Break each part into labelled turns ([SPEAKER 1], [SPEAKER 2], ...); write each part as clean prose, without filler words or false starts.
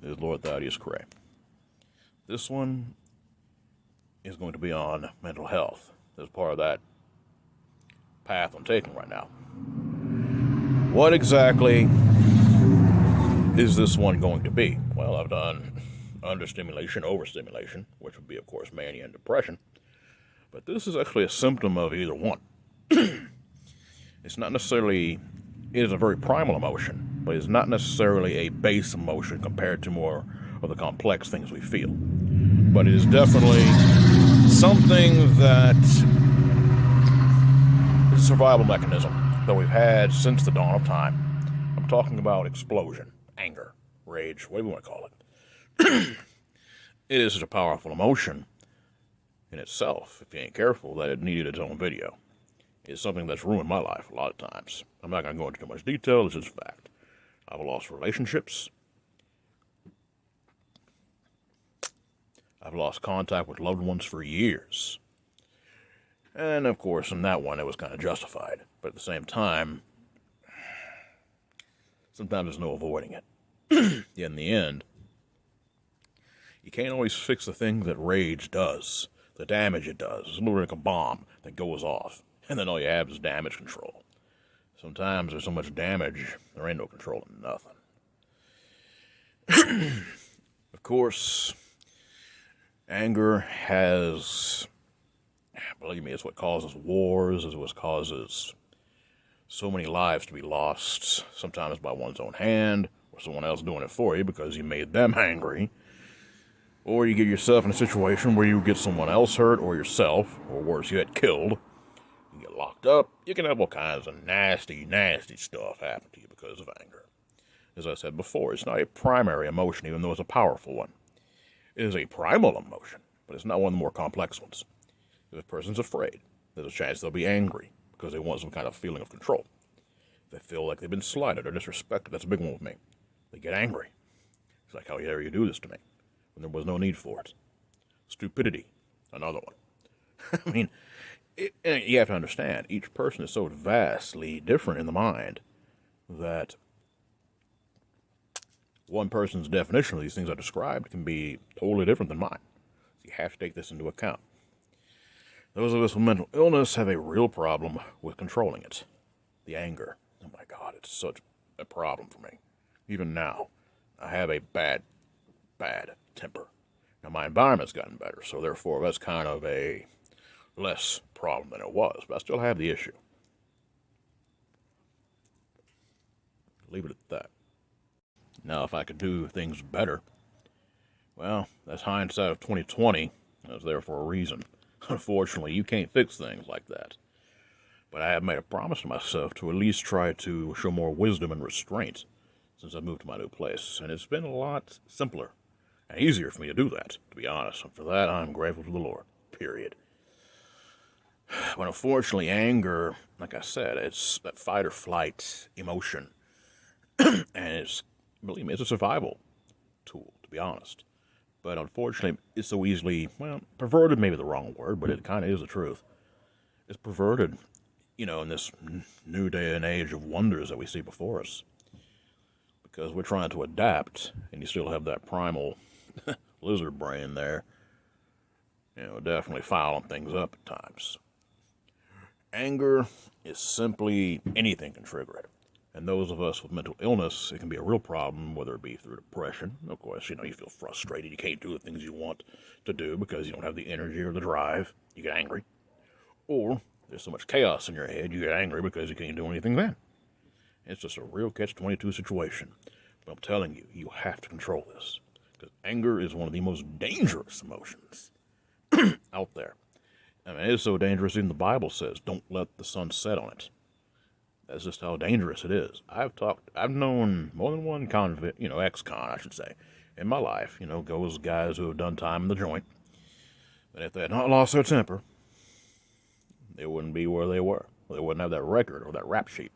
[SPEAKER 1] is Lord Thaddeus Cray. This one is going to be on mental health as part of that path I'm taking right now. What exactly is this one going to be? Well, I've done understimulation, overstimulation, which would be, of course, mania and depression. But this is actually a symptom of either one. It's not necessarily, it is a very primal emotion, but it's not necessarily a base emotion compared to more of the complex things we feel. But it is definitely something that is a survival mechanism that we've had since the dawn of time. I'm talking about explosion, anger, rage, whatever you want to call it. It is such a powerful emotion in itself, if you ain't careful, that it needed its own video. It's something that's ruined my life a lot of times. I'm not going to go into too much detail, it's just a fact. I've lost relationships. I've lost contact with loved ones for years. And, of course, in that one, it was kind of justified. But at the same time, sometimes there's no avoiding it. In the end, you can't always fix the thing that rage does, the damage it does. It's literally like a bomb that goes off, and then all you have is damage control. Sometimes there's so much damage, there ain't no controlling nothing. Of course, anger has, believe me, it's what causes wars, it's what causes so many lives to be lost, sometimes by one's own hand, or someone else doing it for you because you made them angry. Or you get yourself in a situation where you get someone else hurt, or yourself, or worse yet, killed. You get locked up. You can have all kinds of nasty, nasty stuff happen to you because of anger. As I said before, it's not a primary emotion, even though it's a powerful one. It is a primal emotion, but it's not one of the more complex ones. If a person's afraid, there's a chance they'll be angry because they want some kind of feeling of control. If they feel like they've been slighted or disrespected, that's a big one with me. They get angry. It's like, how dare you do this to me? When there was no need for it. Stupidity, another one. I mean, you have to understand, each person is so vastly different in the mind that one person's definition of these things I described can be totally different than mine. So you have to take this into account. Those of us with mental illness have a real problem with controlling it. The anger. Oh my God, it's such a problem for me. Even now, I have a bad temper. Now, my environment's gotten better, so therefore that's kind of a less problem than it was, but I still have the issue. Leave it at that. Now, if I could do things better, well, that's hindsight of 2020. I was there for a reason. Unfortunately, you can't fix things like that. But I have made a promise to myself to at least try to show more wisdom and restraint since I moved to my new place, and it's been a lot simpler and easier for me to do that, to be honest. And for that, I'm grateful to the Lord, period. But unfortunately, anger, like I said, it's that fight or flight emotion. And it's, believe me, it's a survival tool, to be honest. But unfortunately, it's so easily, well, perverted may be the wrong word, but it kind of is the truth. It's perverted, in this new day and age of wonders that we see before us. Because we're trying to adapt, and you still have that primal lizard brain there, definitely fouling things up at times. Anger is simply anything can trigger it. And those of us with mental illness, it can be a real problem, whether it be through depression. Of course, you feel frustrated. You can't do the things you want to do because you don't have the energy or the drive. You get angry. Or there's so much chaos in your head, you get angry because you can't do anything then. It's just a real catch-22 situation. But I'm telling you, you have to control this. Because anger is one of the most dangerous emotions out there. I mean, it is so dangerous, even the Bible says, don't let the sun set on it. That's just how dangerous it is. I've known more than one convict, ex-con, I should say, in my life, those guys who have done time in the joint. But if they had not lost their temper, they wouldn't be where they were. They wouldn't have that record or that rap sheet.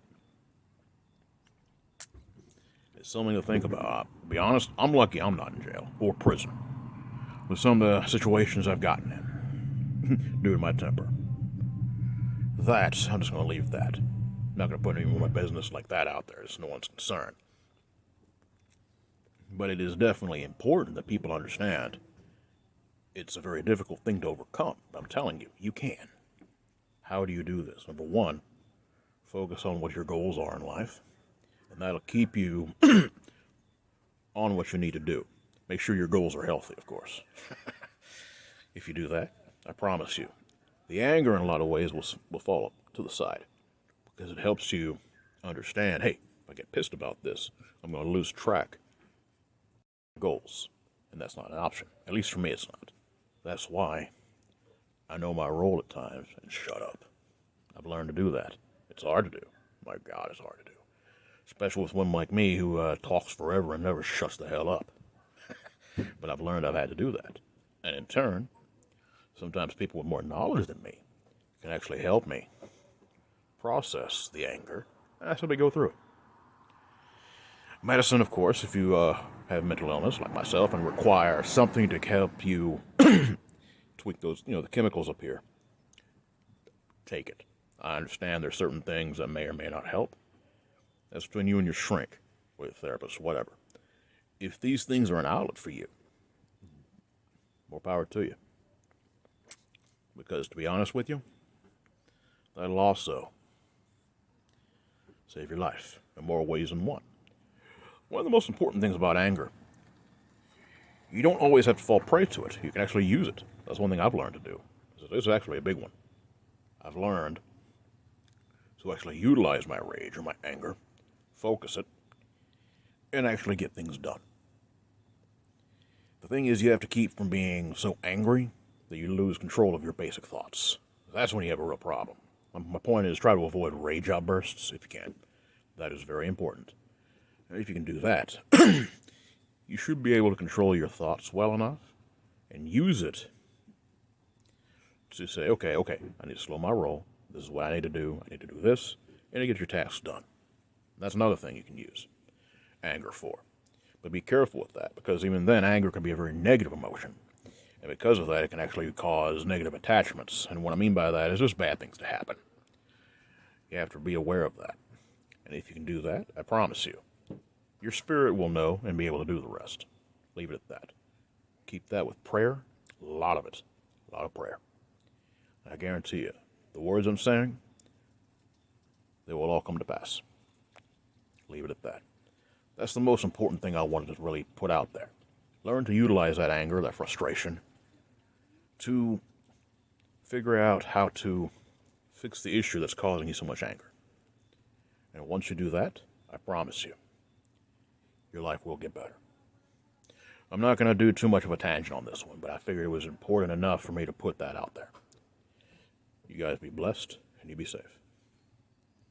[SPEAKER 1] It's something to think about. To be honest, I'm lucky I'm not in jail or prison with some of the situations I've gotten in due to my temper. I'm just going to leave that. I'm not going to put any more of my business like that out there. It's no one's concern. But it is definitely important that people understand it's a very difficult thing to overcome. I'm telling you, you can. How do you do this? Number one, focus on what your goals are in life, and that'll keep you on what you need to do. Make sure your goals are healthy, of course. If you do that, I promise you, the anger in a lot of ways will fall to the side because it helps you understand, hey, if I get pissed about this, I'm going to lose track of goals. And that's not an option. At least for me, it's not. That's why I know my role at times and shut up. I've learned to do that. It's hard to do. My God, it's hard to do. Especially with one like me who talks forever and never shuts the hell up. But I've learned I've had to do that. And in turn, sometimes people with more knowledge than me can actually help me process the anger as we go through it. Medicine, of course, if you have mental illness like myself and require something to help you tweak those, the chemicals up here, take it. I understand there's certain things that may or may not help. That's between you and your shrink, or your therapist, whatever. If these things are an outlet for you, more power to you. Because to be honest with you, that'll also save your life in more ways than one. One of the most important things about anger, you don't always have to fall prey to it. You can actually use it. That's one thing I've learned to do. This is actually a big one. I've learned to actually utilize my rage or my anger, focus it, and actually get things done. The thing is, you have to keep from being so angry that you lose control of your basic thoughts. That's when you have a real problem. My point is, try to avoid rage outbursts if you can. That is very important. And if you can do that, you should be able to control your thoughts well enough and use it to say, okay, I need to slow my roll. This is what I need to do. I need to do this, and to get your tasks done. That's another thing you can use anger for. But be careful with that, because even then, anger can be a very negative emotion. And because of that, it can actually cause negative attachments. And what I mean by that is just bad things to happen. You have to be aware of that. And if you can do that, I promise you, your spirit will know and be able to do the rest. Leave it at that. Keep that with prayer, a lot of it, a lot of prayer. And I guarantee you, the words I'm saying, they will all come to pass. Leave it at that. That's the most important thing I wanted to really put out there. Learn to utilize that anger, that frustration, to figure out how to fix the issue that's causing you so much anger. And once you do that, I promise you, your life will get better. I'm not going to do too much of a tangent on this one, but I figured it was important enough for me to put that out there. You guys be blessed, and you be safe.